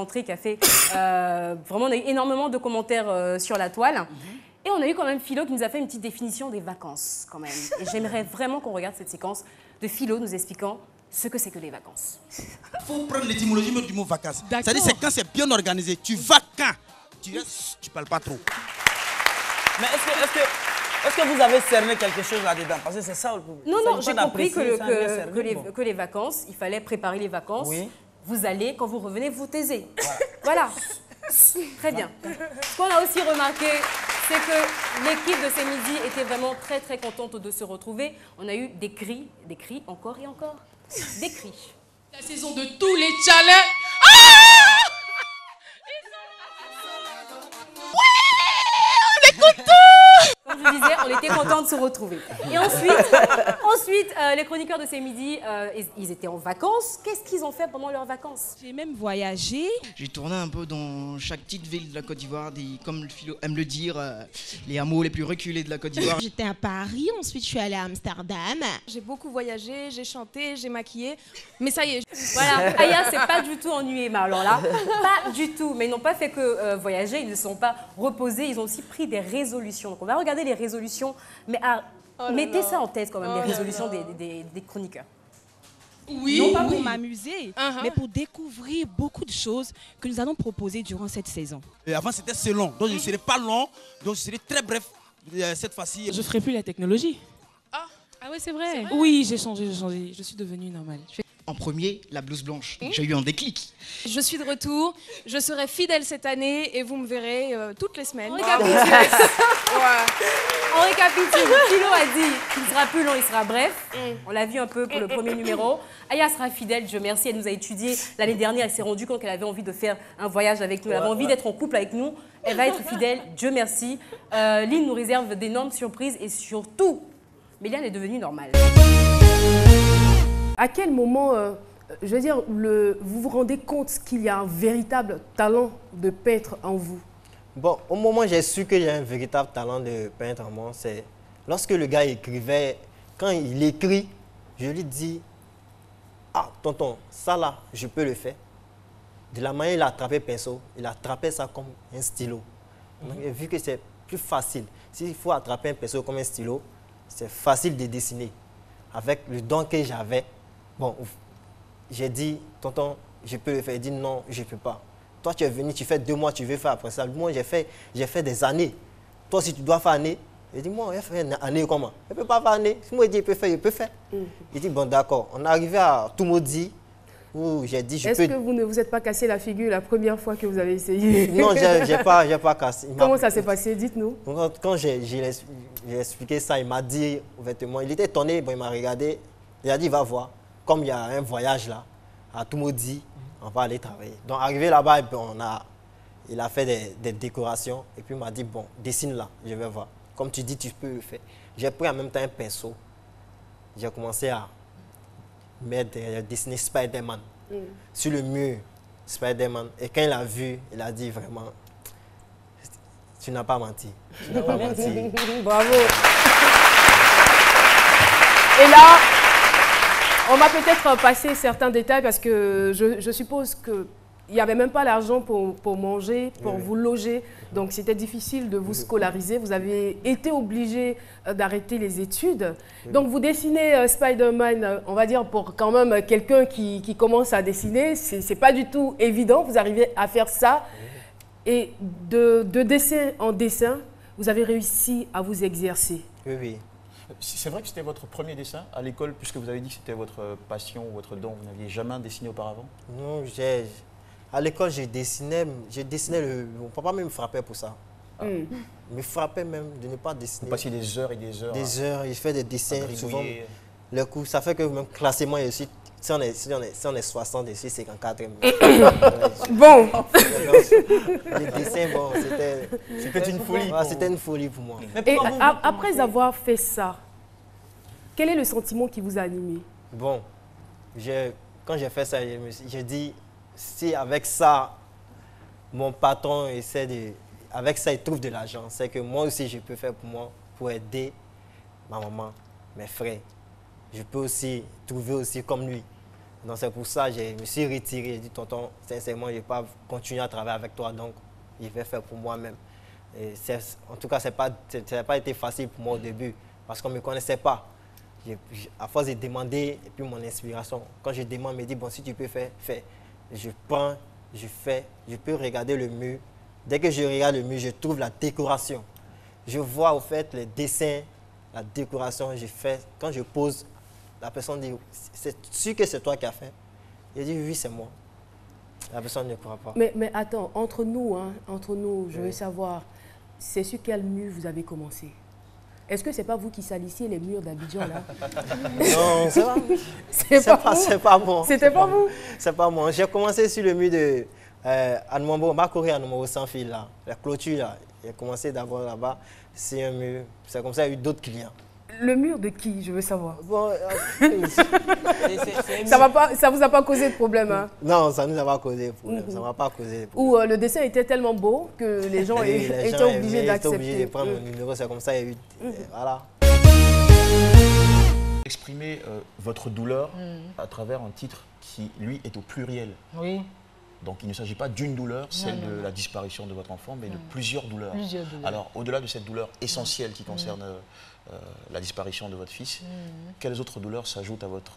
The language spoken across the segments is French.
rentrée qui a fait vraiment, on a eu énormément de commentaires sur la toile. Et on a eu quand même Philo qui nous a fait une petite définition des vacances quand même. Et j'aimerais vraiment qu'on regarde cette séquence de Philo nous expliquant ce que c'est que les vacances. Il faut prendre l'étymologie du mot vacances. C'est-à-dire c'est quand c'est bien organisé. Tu vas quand tu parles pas trop. Mais est-ce que vous avez cerné quelque chose là-dedans? Parce que c'est ça le problème. Non, j'ai compris que les vacances, il fallait préparer les vacances. Oui. Vous allez, quand vous revenez, vous taisez. Voilà. Très bien. Ce qu'on a aussi remarqué, c'est que l'équipe de ces midis était vraiment très très contente de se retrouver. On a eu des cris encore et encore. Des cris. La saison de tous les challenges. On est contents! Comme je disais, on était contents de se retrouver. Et ensuite les chroniqueurs de ces midis, ils étaient en vacances. Qu'est-ce qu'ils ont fait pendant leurs vacances? J'ai même voyagé. J'ai tourné un peu dans chaque petite ville de la Côte d'Ivoire, comme le Philo aime le dire, les hameaux les plus reculés de la Côte d'Ivoire. J'étais à Paris, ensuite je suis allée à Amsterdam. J'ai beaucoup voyagé, j'ai chanté, j'ai maquillé. Mais ça y est. Voilà, Aya s'est pas du tout ennuyée, mais alors là, pas du tout. Mais ils n'ont pas fait que voyager, ils ne se sont pas reposés, ils ont aussi pris des résolutions. Donc on va regarder les résolutions, mais mettez ça en tête quand même, les résolutions des chroniqueurs. Oui, non pas pour m'amuser, mais pour découvrir beaucoup de choses que nous allons proposer durant cette saison. Et avant c'était assez long, donc je ne serai pas long, donc je serai très bref cette fois-ci. Je ne ferai plus la technologie. Ah oui, c'est vrai. Oui, j'ai changé, je suis devenue normale. En premier, la blouse blanche. J'ai eu un déclic. Je suis de retour, je serai fidèle cette année et vous me verrez toutes les semaines. On récapitule. On récapitule. Philo a dit qu'il sera plus long, il sera bref. On l'a vu un peu pour le premier numéro. Aya sera fidèle, Dieu merci. Elle nous a étudié l'année dernière. Elle s'est rendue compte qu'elle avait envie de faire un voyage avec nous. Elle avait envie d'être en couple avec nous. Elle va être fidèle, Dieu merci. Lynn nous réserve d'énormes surprises et surtout, Méliane est devenue normale. À quel moment, je veux dire, vous vous rendez compte qu'il y a un véritable talent de peintre en vous? Bon, au moment où j'ai su que j'ai un véritable talent de peintre en moi, c'est lorsque le gars écrivait, quand il écrit, je lui dis, ah, tonton, ça là, je peux le faire. De la manière il a attrapé le pinceau, il a attrapé ça comme un stylo. Donc, vu que c'est plus facile, s'il faut attraper un pinceau comme un stylo, c'est facile de dessiner. Avec le don que j'avais, bon, j'ai dit, tonton, je peux le faire. Il dit, non, je ne peux pas. Toi, tu es venu, tu fais 2 mois, tu veux faire après ça. Moi, j'ai fait des années. Toi, si tu dois faire année, il dit, moi, je vais faire une année comment? Je ne peux pas faire année. Si moi, je dis, il peut faire, je peux faire. Il dit, bon, d'accord. On est arrivé à Toumoudi, où j'ai dit, je peux... Est-ce que vous ne vous êtes pas cassé la figure la première fois que vous avez essayé? Non, je n'ai pas cassé. Comment ça s'est passé? Dites-nous. Quand j'ai expliqué ça, il m'a dit, ouvertement, il était étonné, bon, il m'a regardé, il a dit, va voir. Comme il y a un voyage là, à Toumoudi, on va aller travailler. Donc, arrivé là-bas, il a fait des décorations. Et puis, il m'a dit, bon, dessine là, je vais voir. Comme tu dis, tu peux le faire. J'ai pris en même temps un pinceau. J'ai commencé à dessiner Spider-Man sur le mur. Spider-Man. Et quand il a vu, il a dit vraiment, tu n'as pas menti. Tu n'as pas menti. Bravo. Et là, on va peut-être passer certains détails parce que je suppose qu'il n'y avait même pas l'argent pour manger, pour vous loger. Donc, c'était difficile de vous scolariser. Vous avez été obligé d'arrêter les études. Donc, vous dessinez Spider-Man, on va dire, pour quand même quelqu'un qui commence à dessiner. Ce n'est pas du tout évident. Vous arrivez à faire ça. Et de dessin en dessin, vous avez réussi à vous exercer. Oui, oui. C'est vrai que c'était votre premier dessin à l'école, puisque vous avez dit que c'était votre passion, votre don. Vous n'aviez jamais dessiné auparavant? Non, à l'école, je dessinais mon papa me frappait pour ça. Il me frappait même de ne pas dessiner. Vous passiez des heures et des heures. Des heures, il fait des dessins. Souvent, le coup, ça fait que même classement, je suis, si on est 60, je suis 54. Bon. Les dessins, bon, c'était une folie. C'était une folie pour moi. Et après avoir fait ça, quel est le sentiment qui vous a animé? Bon, quand j'ai fait ça, j'ai dit, si avec ça, mon patron avec ça, il trouve de l'argent, c'est que moi aussi, je peux faire pour moi, pour aider ma maman, mes frères. Je peux aussi trouver aussi comme lui. Donc c'est pour ça que je me suis retiré. J'ai dit, tonton, sincèrement, je ne vais pas continuer à travailler avec toi, donc je vais faire pour moi-même. En tout cas, ça n'a pas été facile pour moi au début, parce qu'on ne me connaissait pas. À force de demander, et puis mon inspiration, quand je demande, je me dis, bon, si tu peux faire, fais. Je prends, je fais, je peux regarder le mur. Dès que je regarde le mur, je trouve la décoration. Je vois au fait les dessins, la décoration, je fais. Quand je pose, la personne dit, c'est sûr que c'est toi qui as fait. Je dis, oui, c'est moi. La personne ne croit pas. Mais attends, entre nous, je veux savoir, c'est sur quel mur vous avez commencé? Est-ce que ce n'est pas vous qui salissiez les murs d'Abidjan là? Non, c'est pas moi. C'est pas moi. C'était pas vous? C'est pas moi. J'ai commencé sur le mur de Anumambo, Makori Anumambo sans fil là, la clôture là. J'ai commencé d'abord là-bas, c'est un mur. C'est comme ça, il y a eu d'autres clients. Le mur de qui, je veux savoir? Bon, ça vous a pas causé de problème, hein? Non, ça ne nous a pas causé de problème. Ça m'a pas causé de problème. Ou le dessin était tellement beau que les gens étaient obligés d'accepter. Ils étaient obligés de prendre mon numéro, c'est comme ça, il y a eu... Voilà. Exprimez votre douleur à travers un titre qui, lui, est au pluriel. Oui. Donc il ne s'agit pas d'une douleur, celle de la disparition de votre enfant, mais de plusieurs douleurs. Alors, au-delà de cette douleur essentielle qui concerne la disparition de votre fils, quelles autres douleurs s'ajoutent à votre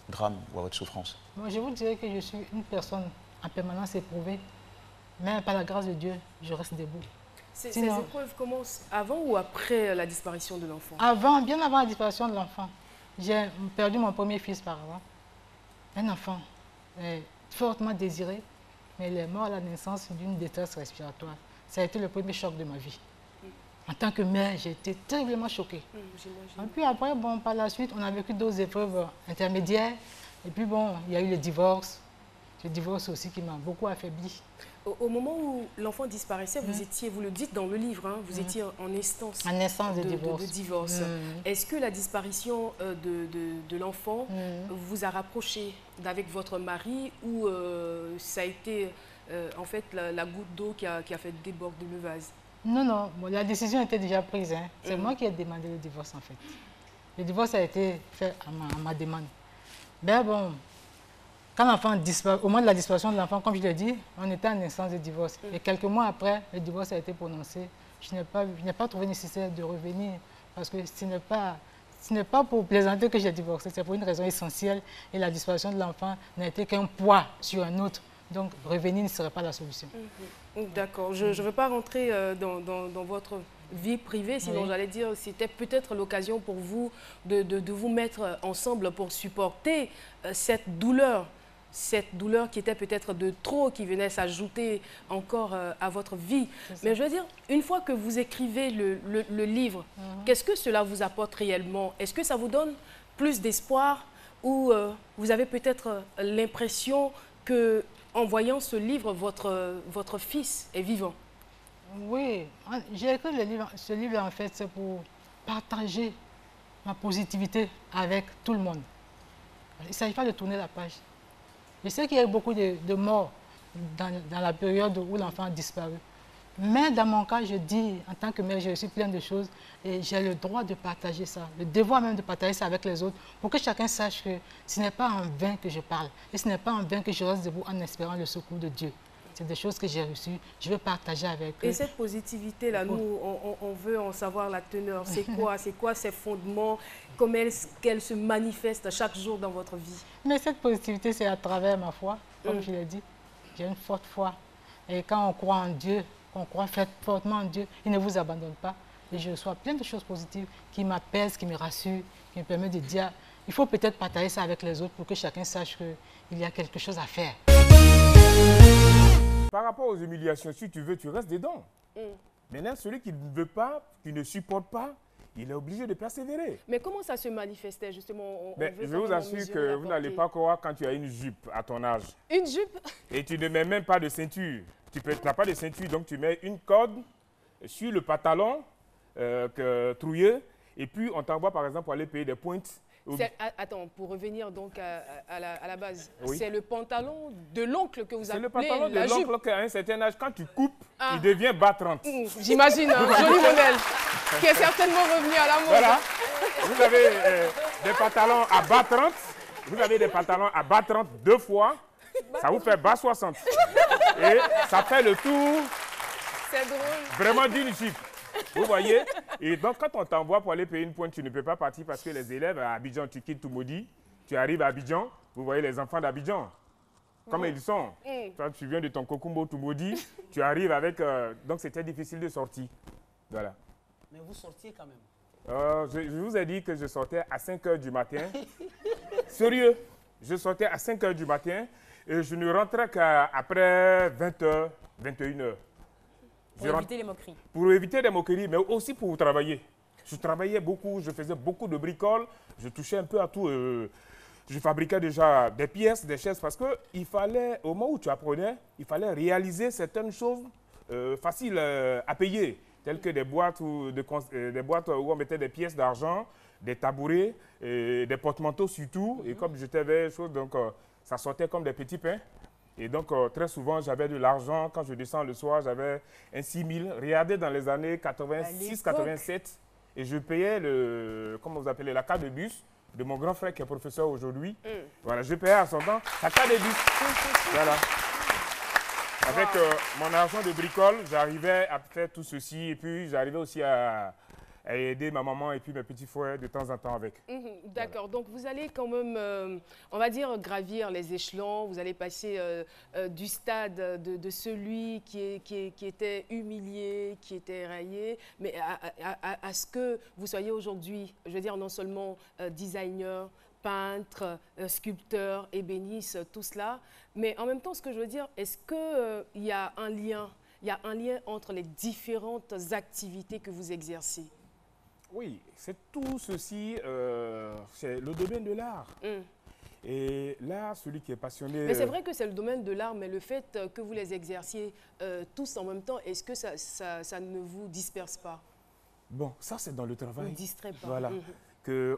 drame ou à votre souffrance? Moi, je vous dirais que je suis une personne en permanence éprouvée, mais par la grâce de Dieu, je reste debout. Ces épreuves commencent avant ou après la disparition de l'enfant? Avant, bien avant la disparition de l'enfant. J'ai perdu mon premier fils par avant. Un enfant fortement désiré, mais il est mort à la naissance d'une détresse respiratoire. Ça a été le premier choc de ma vie. En tant que mère, j'ai été terriblement choquée. Et puis après, bon, par la suite, on a vécu d'autres épreuves intermédiaires. Et puis bon, il y a eu le divorce. Le divorce aussi qui m'a beaucoup affaibli. Au moment où l'enfant disparaissait, vous étiez, vous le dites dans le livre, hein, vous étiez en instance de divorce. Est-ce que la disparition de l'enfant vous a rapproché avec votre mari ou ça a été en fait la goutte d'eau qui a fait déborder le vase? Non, non, bon, la décision était déjà prise. Hein. C'est moi qui ai demandé le divorce en fait. Le divorce a été fait à ma demande. Ben bon, quand l'enfant disparaît, au moment de la disparition de l'enfant, comme je l'ai dit, on était en instance de divorce. Et quelques mois après, le divorce a été prononcé. Je n'ai pas trouvé nécessaire de revenir parce que ce n'est pas pour plaisanter que j'ai divorcé, c'est pour une raison essentielle. Et la disparition de l'enfant n'a été qu'un poids sur un autre. Donc revenir ne serait pas la solution. D'accord. Je ne veux pas rentrer dans votre vie privée, sinon j'allais dire c'était peut-être l'occasion pour vous de vous mettre ensemble pour supporter cette douleur qui était peut-être de trop, qui venait s'ajouter encore à votre vie. Mais je veux dire, une fois que vous écrivez le livre, qu'est-ce que cela vous apporte réellement? Est-ce que ça vous donne plus d'espoir ou vous avez peut-être l'impression que en voyant ce livre, votre fils est vivant? Oui, j'ai écrit ce livre en fait, c'est pour partager ma positivité avec tout le monde. Il ne s'agit pas de tourner la page. Je sais qu'il y a eu beaucoup de morts dans la période où l'enfant a disparu. Mais dans mon cas, je dis, en tant que mère, j'ai reçu plein de choses et j'ai le droit de partager ça, le devoir même de partager ça avec les autres pour que chacun sache que ce n'est pas en vain que je parle et ce n'est pas en vain que je reste debout en espérant le secours de Dieu. C'est des choses que j'ai reçues, je veux partager avec eux. Et cette positivité-là, nous, on veut en savoir la teneur. C'est quoi ses fondements? Comment est-ce qu'elle se manifeste chaque jour dans votre vie? Mais cette positivité, c'est à travers ma foi, comme je l'ai dit. J'ai une forte foi. Et quand on croit en Dieu, on croit fortement en Dieu, il ne vous abandonne pas. Et je reçois plein de choses positives qui m'apaisent, qui me rassurent, qui me permettent de dire, il faut peut-être partager ça avec les autres pour que chacun sache qu'il y a quelque chose à faire. Par rapport aux humiliations, si tu veux, tu restes dedans. Maintenant, celui qui ne veut pas, qui ne supporte pas, il est obligé de persévérer. Mais comment ça se manifestait justement? Je vous assure que vous n'allez pas croire quand tu as une jupe à ton âge. Une jupe? Et tu ne mets même pas de ceinture. Tu n'as pas de ceinture, donc tu mets une corde sur le pantalon trouilleux et puis on t'envoie par exemple pour aller payer des pointes. Attends, pour revenir donc à la base, c'est le pantalon de l'oncle que vous appelez la jupe. C'est le pantalon de l'oncle qu'à un certain âge, quand tu coupes, il devient bas 30. J'imagine, un joli modèle qui est certainement revenu à la mode. Voilà, vous avez des pantalons à bas 30 vous avez des pantalons à bas 30 2 fois, ça vous fait bas 60. Et ça fait le tour vraiment d'une Jeep. Vous voyez? Et donc, quand on t'envoie pour aller payer une pointe, tu ne peux pas partir parce que les élèves à Abidjan, tu quittes Toumoudi, tu arrives à Abidjan, vous voyez les enfants d'Abidjan, comme ils sont. Toi, tu viens de ton Kokumbo Toumoudi, tu arrives avec... donc, c'était difficile de sortir. Voilà. Mais vous sortiez quand même. Je vous ai dit que je sortais à 5 h du matin. Sérieux, je sortais à 5 h du matin et je ne rentrais qu'après 20 h, 21 h. Pour éviter les moqueries. Pour éviter les moqueries, mais aussi pour travailler. Je travaillais beaucoup, je faisais beaucoup de bricoles, je touchais un peu à tout. Je fabriquais déjà des pièces, des chaises, parce qu'il fallait, au moment où tu apprenais, il fallait réaliser certaines choses faciles à payer, telles que des boîtes, des boîtes où on mettait des pièces d'argent, des tabourets, des porte-manteaux surtout. Et comme j'étais vers choses, donc ça sortait comme des petits pains. Et donc, très souvent, j'avais de l'argent. Quand je descends le soir, j'avais un 6 000. Regardez dans les années 86-87. Et je payais comment vous appelez, la carte de bus de mon grand frère qui est professeur aujourd'hui. Voilà, je payais à son temps la carte de bus. Voilà. Avec mon argent de bricole, j'arrivais à faire tout ceci. Et puis, j'arrivais aussi à aider ma maman et puis mes petits frères de temps en temps avec. D'accord, donc vous allez quand même, on va dire, gravir les échelons, vous allez passer du stade de celui qui était humilié, qui était raillé, mais à ce que vous soyez aujourd'hui, je veux dire, non seulement designer, peintre, sculpteur, ébéniste, tout cela, mais en même temps, ce que je veux dire, est-ce qu'il y a un lien entre les différentes activités que vous exercez? Oui, c'est tout ceci, c'est le domaine de l'art. Et là, celui qui est passionné... Mais c'est vrai que c'est le domaine de l'art, mais le fait que vous les exerciez tous en même temps, est-ce que ça ne vous disperse pas? Bon, ça c'est dans le travail. Ne distrait pas. Voilà.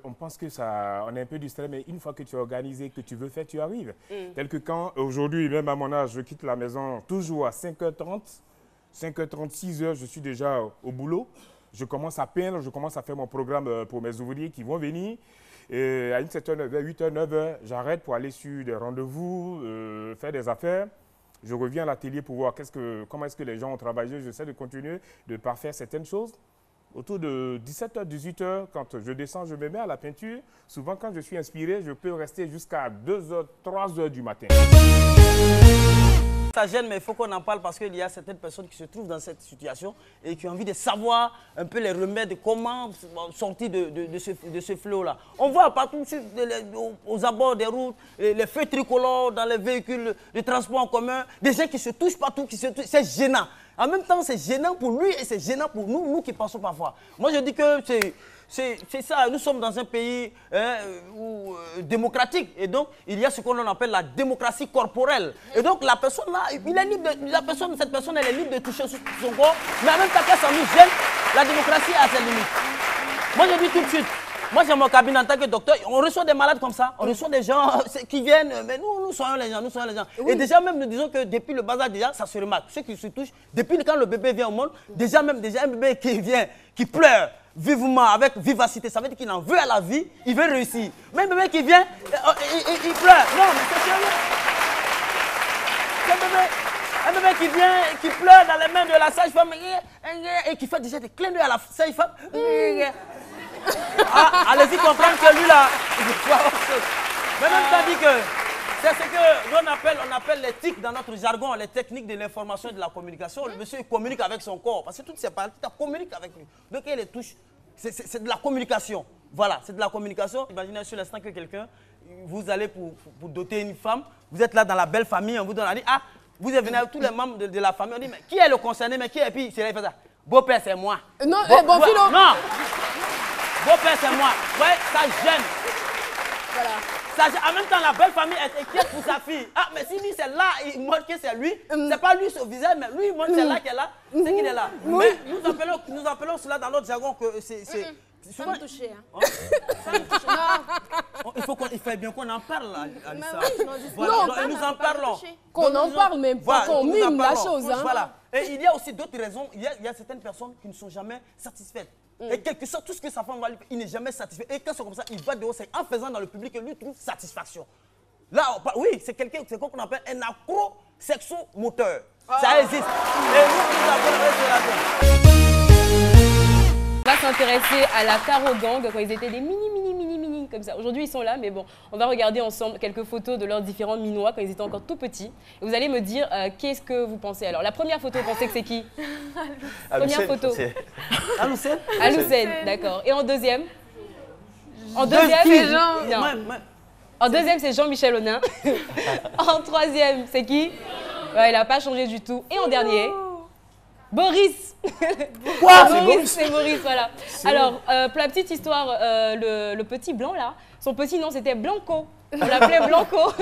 On pense que on est un peu distrait, mais une fois que tu es organisé, que tu veux faire, tu arrives. Tel que quand, aujourd'hui, même à mon âge, je quitte la maison toujours à 5h30, 5h30, 6h, je suis déjà au boulot. Je commence à peindre, je commence à faire mon programme pour mes ouvriers qui vont venir. Et à une certaine heure, 8h, 9h, j'arrête pour aller sur des rendez-vous, faire des affaires. Je reviens à l'atelier pour voir comment est-ce que les gens ont travaillé. J'essaie de continuer de parfaire certaines choses. Autour de 17h, 18h, quand je descends, je me mets à la peinture. Souvent, quand je suis inspiré, je peux rester jusqu'à 2h, 3h du matin. Ça gêne, mais il faut qu'on en parle parce qu'il y a certaines personnes qui se trouvent dans cette situation et qui ont envie de savoir un peu les remèdes, comment sortir de ce flot-là. On voit partout aux abords des routes, les feux tricolores dans les véhicules de transport en commun, des gens qui se touchent partout, c'est gênant. En même temps, c'est gênant pour lui et c'est gênant pour nous qui pensons parfois. Moi, je dis que c'est ça, nous sommes dans un pays démocratique et donc il y a ce qu'on appelle la démocratie corporelle. Et donc la personne là, il est libre cette personne elle est libre de toucher son corps, mais en même temps qu'elle s'amuse gêne, la démocratie a ses limites. Moi je dis tout de suite, moi j'ai mon cabinet en tant que docteur, on reçoit des malades comme ça, on reçoit des gens qui viennent, mais nous soignons les gens, Oui. Et déjà même nous disons que depuis le bas âge déjà, ça se remarque, ceux qui se touchent, depuis quand le bébé vient au monde, déjà un bébé qui vient, qui pleure, vivement, avec vivacité, ça veut dire qu'il en veut à la vie, il veut réussir. Même bébé qui vient, il pleure. Non, mais c'est sérieux. Un bébé qui vient, qui pleure dans les mains de la sage-femme et qui fait déjà des clins d'œil à la sage-femme. Allez-y comprendre que lui là, il faut avoir chose. Mais même temps dit que c'est ce que on appelle l'éthique dans notre jargon, les techniques de l'information et de la communication. Le monsieur il communique avec son corps parce que toutes ces parties, tu communiques avec lui. Donc il les touche, c'est de la communication. Voilà, c'est de la communication. Imaginez sur l'instant que quelqu'un, vous allez pour doter une femme, vous êtes là dans la belle famille, on vous donne, on dit, ah, vous êtes venu avec tous les membres de la famille, on dit, mais qui est le concerné, mais qui est, et puis c'est là, il fait ça. Beau-père, c'est moi. Non, bon Philo. Non. Beau-père, c'est moi. Ouais, ça gêne. Voilà. En même temps, la belle famille est inquiète pour sa fille. Ah, mais si lui, c'est là, il montre que c'est lui. C'est pas lui au visage, mais lui, il montre que c'est là qu'il est là. C'est qu'il est là. Oui. Mais nous appelons cela dans notre jargon que c'est... Sans me toucher. Hein. Il faut bien qu'on en parle, Alissa. Voilà. Non, nous en parlons. Qu'on en parle, mais pas qu'on mime la chose. Hein. Voilà. Et il y a aussi d'autres raisons. Il y a certaines personnes qui ne sont jamais satisfaites. Et quelque sorte, tout ce que sa femme va lui faire, il n'est jamais satisfait. Et quand c'est comme ça, il va dehors, c'est en faisant dans le public que lui trouve satisfaction. Là, oui, c'est quelqu'un, c'est quoi qu'on appelle un accro-sexo-moteur. Ça existe. Et nous avons On va s'intéresser à la Taro Gang quand ils étaient des mini comme ça. Aujourd'hui, ils sont là, mais bon, on va regarder ensemble quelques photos de leurs différents minois quand ils étaient encore tout petits. Et vous allez me dire qu'est-ce que vous pensez. Alors, la première photo, vous pensez que c'est qui? Première photo. Aloucène. Aloucène, d'accord. Et en deuxième? En deuxième, en deuxième, c'est Jean-Michel Honin. En troisième, c'est qui? Ouais, il n'a pas changé du tout. Et en dernier, Boris. Quoi? C'est Boris, voilà. Alors, pour la petite histoire, le petit blanc là, son petit nom c'était Blanco. On l'appelait Blanco.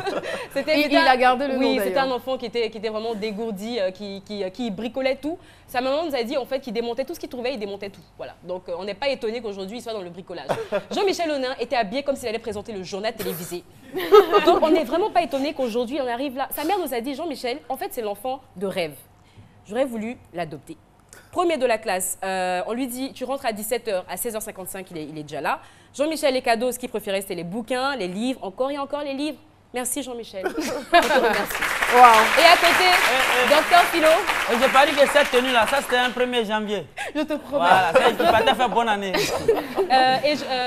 Il a gardé le nom. Oui, c'était un enfant qui était vraiment dégourdi, qui bricolait tout. Sa maman nous a dit en fait qu'il démontait tout ce qu'il trouvait, il démontait tout. Voilà. Donc on n'est pas étonné qu'aujourd'hui il soit dans le bricolage. Jean-Michel Honin était habillé comme s'il allait présenter le journal télévisé. Donc on n'est vraiment pas étonné qu'aujourd'hui on arrive là. Sa mère nous a dit Jean-Michel, en fait c'est l'enfant de rêve. J'aurais voulu l'adopter. Premier de la classe, on lui dit tu rentres à 17h, à 16h55 il est déjà là. Jean-Michel, les cadeaux, ce qu'il préférait c'était les bouquins, les livres, encore et encore les livres. Merci Jean-Michel. Merci. Wow. Et à côté, Docteur Philo. J'ai pas dit que cette tenue-là, ça c'était un 1er janvier. Je te promets. Voilà, ça qui va te faire bonne année.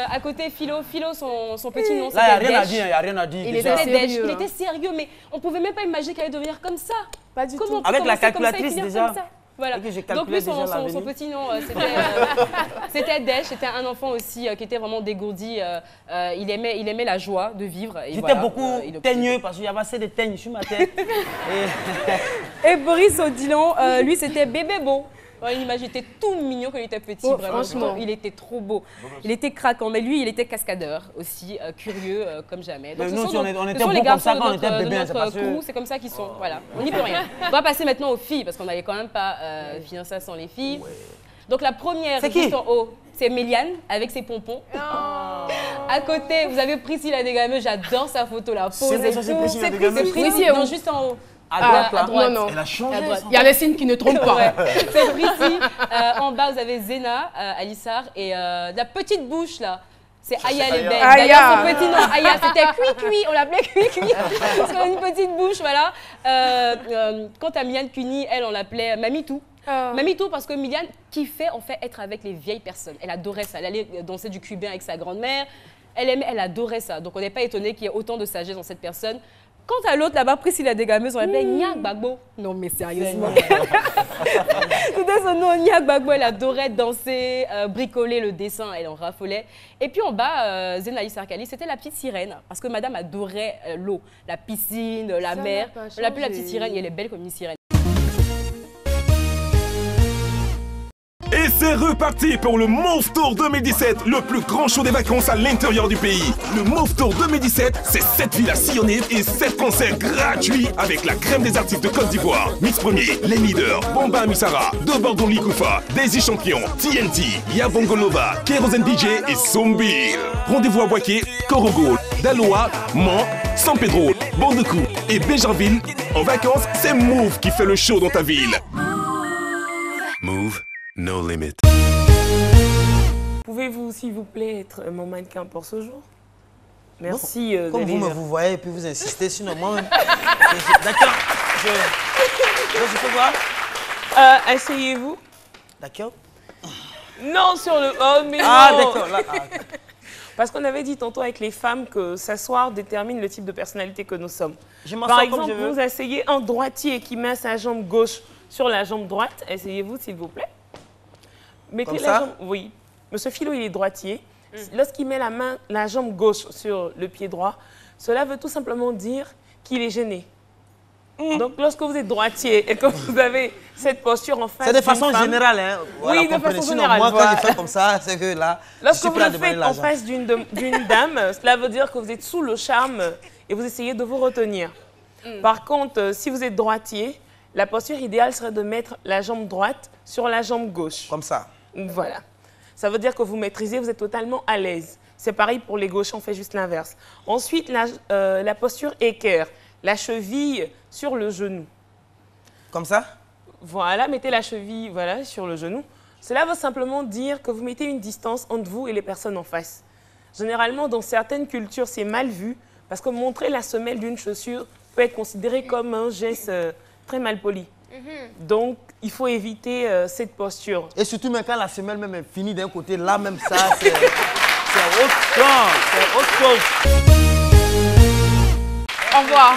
À côté, Philo, son petit nom, là, c'était Dèche. Il n'y a rien à dire. Il était Dèche. Il était sérieux, mais on ne pouvait même pas imaginer qu'il allait devenir comme ça. Pas du tout. Avec la calculatrice déjà. Voilà. Donc lui, son petit nom, c'était Dèche. C'était un enfant aussi qui était vraiment dégourdi. Il aimait la joie de vivre. J'étais beaucoup teigneux parce qu'il y avait assez de teigne sur ma tête. Et Boris Odilon, lui, c'était bébé beau. Il était tout mignon quand il était petit, vraiment. Franchement, il était trop beau. Il était craquant, mais lui, il était cascadeur aussi, curieux comme jamais. Donc, nous, on était beaux comme ça quand on était bébé. C'est comme ça qu'ils sont. Voilà, on n'y peut rien. On va passer maintenant aux filles, parce qu'on n'allait quand même pas finir ça sans les filles. Donc la première, juste en haut, c'est Méliane avec ses pompons. À côté, vous avez Priscilla Degameux, j'adore sa photo là. C'est Priscilla, non, juste en haut. À droite. Non. Elle a changé. Il y a les signes qui ne trompent pas. Ouais. C'est Priscilla. En bas, vous avez Zena, Alissar et la petite bouche là. C'est Aya Lebel. D'ailleurs, son petit nom, Aya, c'était Cui-Cui. On l'appelait Cui-Cui. Parce qu'elle a une petite bouche, voilà. Quant à Miliane Cuny, elle, on l'appelait Mamitou. Mamitou parce que Miliane kiffait en fait être avec les vieilles personnes. Elle adorait ça. Elle allait danser du cubain avec sa grand-mère. Elle adorait ça. Donc on n'est pas étonné qu'il y ait autant de sagesse dans cette personne. Quant à l'autre, là-bas, Priscilla Degameux, on l'appelait Niak Bagbo. Non, mais sérieusement. C'était son nom, Niak Bagbo. Elle adorait danser, bricoler le dessin, elle en raffolait. Et puis en bas, Zena Issar-Kali, c'était la petite sirène. Parce que madame adorait l'eau, la piscine, la mer. On l'appelait la petite sirène et elle est belle comme une sirène. Et c'est reparti pour le Move Tour 2017, le plus grand show des vacances à l'intérieur du pays. Le Move Tour 2017, c'est 7 villes à sillonner et 7 concerts gratuits avec la crème des artistes de Côte d'Ivoire. Mix Premier, Les Leaders, Bomba Misara, De Bordon Likoufa, Daisy Champion, TNT, Yabongolova, Kérosène DJ et Sombil. Rendez-vous à Boaké, Korogo, Daloa, Mans, San Pedro, Bordecou et Béjarville. En vacances, c'est Move qui fait le show dans ta ville. Move. No limit. Pouvez-vous, s'il vous plaît, être mon mannequin pour ce jour? Merci. Comme vous voyez et puis vous insistez, sinon moi-même. D'accord. Je peux voir. Asseyez-vous. D'accord. Non, sur le haut, mais ah, non. D'accord. Là. Parce qu'on avait dit tantôt avec les femmes que s'asseoir détermine le type de personnalité que nous sommes. Par exemple, vous asseyez un droitier qui met sa jambe gauche sur la jambe droite. Asseyez-vous, s'il vous plaît. Mettez la jambe. Oui. Monsieur Philo, il est droitier. Lorsqu'il met la jambe gauche sur le pied droit, cela veut tout simplement dire qu'il est gêné. Donc, lorsque vous êtes droitier et que vous avez cette posture en face. C'est de façon générale, hein. Voilà, oui, de façon générale. Moi, quand je fais comme ça, c'est que là. Lorsque vous le faites en face d'une dame, cela veut dire que vous êtes sous le charme et vous essayez de vous retenir. Par contre, si vous êtes droitier, la posture idéale serait de mettre la jambe droite sur la jambe gauche. Comme ça. Voilà. Ça veut dire que vous maîtrisez, vous êtes totalement à l'aise. C'est pareil pour les gauches, on fait juste l'inverse. Ensuite, la posture équerre, la cheville sur le genou. Comme ça? Voilà, mettez la cheville sur le genou. Cela veut simplement dire que vous mettez une distance entre vous et les personnes en face. Généralement, dans certaines cultures, c'est mal vu parce que montrer la semelle d'une chaussure peut être considéré comme un geste très mal poli. Donc, il faut éviter cette posture. Et surtout, même quand la semelle même est finie d'un côté, là même ça, c'est autre chose. Au revoir.